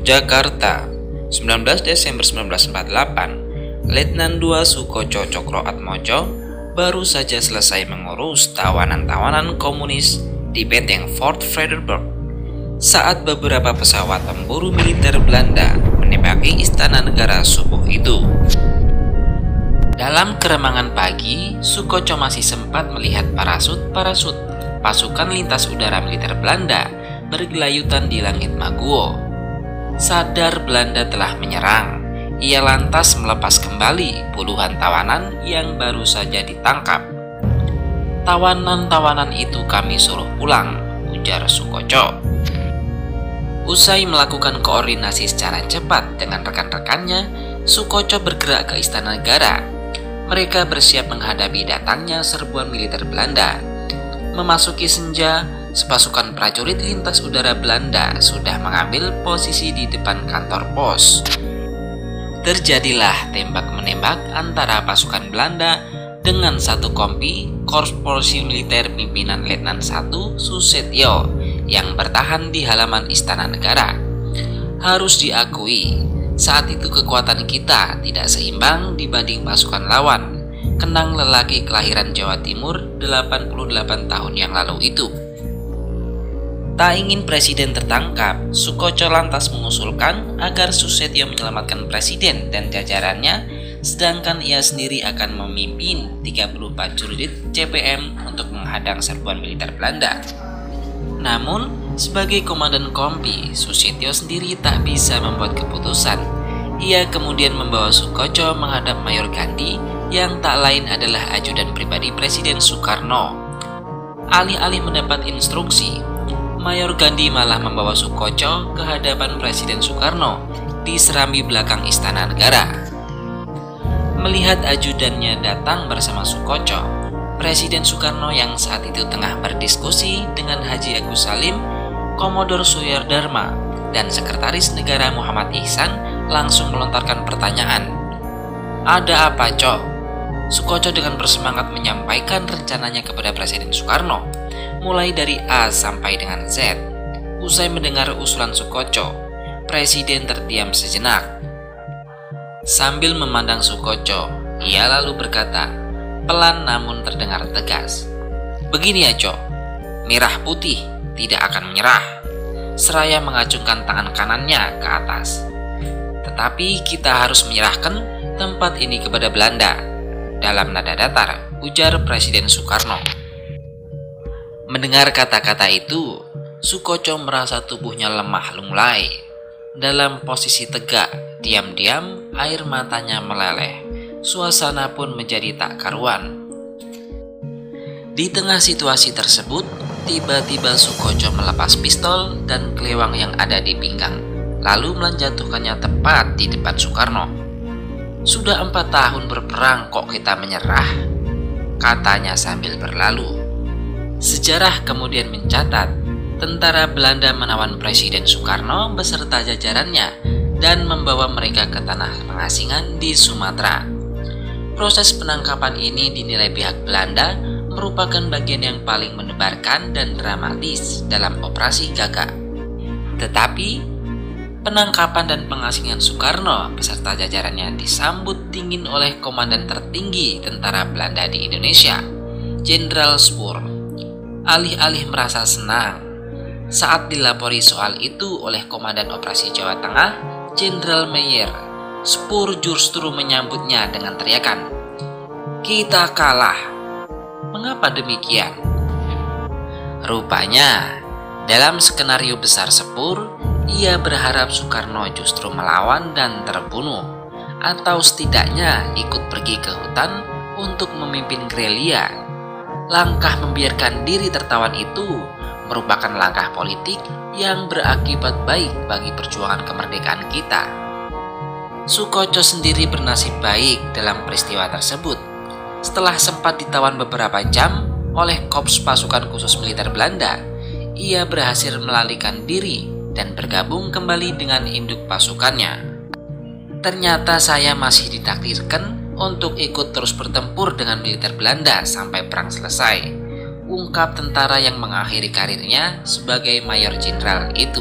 Jakarta, 19 Desember 1948, Letnan II Soekoco Cokroatmojo baru saja selesai mengurus tawanan-tawanan komunis di Beteng Fort Fredericksburg saat beberapa pesawat tempur militer Belanda menembaki istana negara subuh itu. Dalam keremangan pagi, Soekoco masih sempat melihat parasut-parasut pasukan lintas udara militer Belanda bergelayutan di langit Maguwo. Sadar Belanda telah menyerang, ia lantas melepas kembali puluhan tawanan yang baru saja ditangkap. "Tawanan-tawanan itu kami suruh pulang," ujar Soekoco. Usai melakukan koordinasi secara cepat dengan rekan-rekannya, Soekoco bergerak ke istana negara. Mereka bersiap menghadapi datangnya serbuan militer Belanda. Memasuki senja, sepasukan prajurit lintas udara Belanda sudah mengambil posisi di depan kantor pos. Terjadilah tembak-menembak antara pasukan Belanda dengan satu kompi Korps Polisi Militer pimpinan Letnan I Susetio yang bertahan di halaman istana negara. Harus diakui, saat itu kekuatan kita tidak seimbang dibanding pasukan lawan, kenang lelaki kelahiran Jawa Timur 88 tahun yang lalu itu. Tak ingin presiden tertangkap, Soekoco lantas mengusulkan agar Susetio menyelamatkan presiden dan jajarannya, sedangkan ia sendiri akan memimpin 30 prajurit CPM untuk menghadang serbuan militer Belanda. Namun, sebagai komandan kompi, Susetio sendiri tak bisa membuat keputusan. Ia kemudian membawa Soekoco menghadap Mayor Gandhi yang tak lain adalah ajudan pribadi Presiden Soekarno. Alih-alih mendapat instruksi, Mayor Gandhi malah membawa Soekoco ke hadapan Presiden Soekarno di serambi belakang istana negara. Melihat ajudannya datang bersama Soekoco, Presiden Soekarno yang saat itu tengah berdiskusi dengan Haji Agus Salim, Komodor Suryodharma, dan Sekretaris Negara Muhammad Ihsan langsung melontarkan pertanyaan. "Ada apa, Cok?" Soekoco dengan bersemangat menyampaikan rencananya kepada Presiden Soekarno, mulai dari A sampai dengan Z. Usai mendengar usulan Soekoco, Presiden terdiam sejenak. Sambil memandang Soekoco, ia lalu berkata, pelan namun terdengar tegas, "Begini ya, Cok, merah putih tidak akan menyerah." Seraya mengacungkan tangan kanannya ke atas. "Tetapi kita harus menyerahkan tempat ini kepada Belanda," dalam nada datar, ujar Presiden Soekarno. Mendengar kata-kata itu, Soekoco merasa tubuhnya lemah lunglai. Dalam posisi tegak, diam-diam air matanya meleleh. Suasana pun menjadi tak karuan. Di tengah situasi tersebut, tiba-tiba Soekoco melepas pistol dan kelewang yang ada di pinggang, lalu menjatuhkannya tepat di depan Soekarno. "Sudah 4 tahun berperang kok kita menyerah?" katanya sambil berlalu. Sejarah kemudian mencatat, tentara Belanda menawan Presiden Soekarno beserta jajarannya dan membawa mereka ke tanah pengasingan di Sumatera. Proses penangkapan ini dinilai pihak Belanda merupakan bagian yang paling mendebarkan dan dramatis dalam operasi Gagak. Tetapi, penangkapan dan pengasingan Soekarno beserta jajarannya disambut dingin oleh komandan tertinggi tentara Belanda di Indonesia, Jenderal Spoor. Alih-alih merasa senang, saat dilapori soal itu oleh Komandan Operasi Jawa Tengah, Jenderal Meyer, Spoor justru menyambutnya dengan teriakan, "Kita kalah." Mengapa demikian? Rupanya, dalam skenario besar Spoor, ia berharap Soekarno justru melawan dan terbunuh, atau setidaknya ikut pergi ke hutan untuk memimpin gerilya. Langkah membiarkan diri tertawan itu merupakan langkah politik yang berakibat baik bagi perjuangan kemerdekaan kita. Soekoco sendiri bernasib baik dalam peristiwa tersebut. Setelah sempat ditawan beberapa jam oleh Korps Pasukan Khusus Militer Belanda, ia berhasil melarikan diri dan bergabung kembali dengan induk pasukannya. "Ternyata saya masih ditakdirkan untuk ikut terus bertempur dengan militer Belanda sampai perang selesai," ungkap tentara yang mengakhiri karirnya sebagai mayor jenderal itu.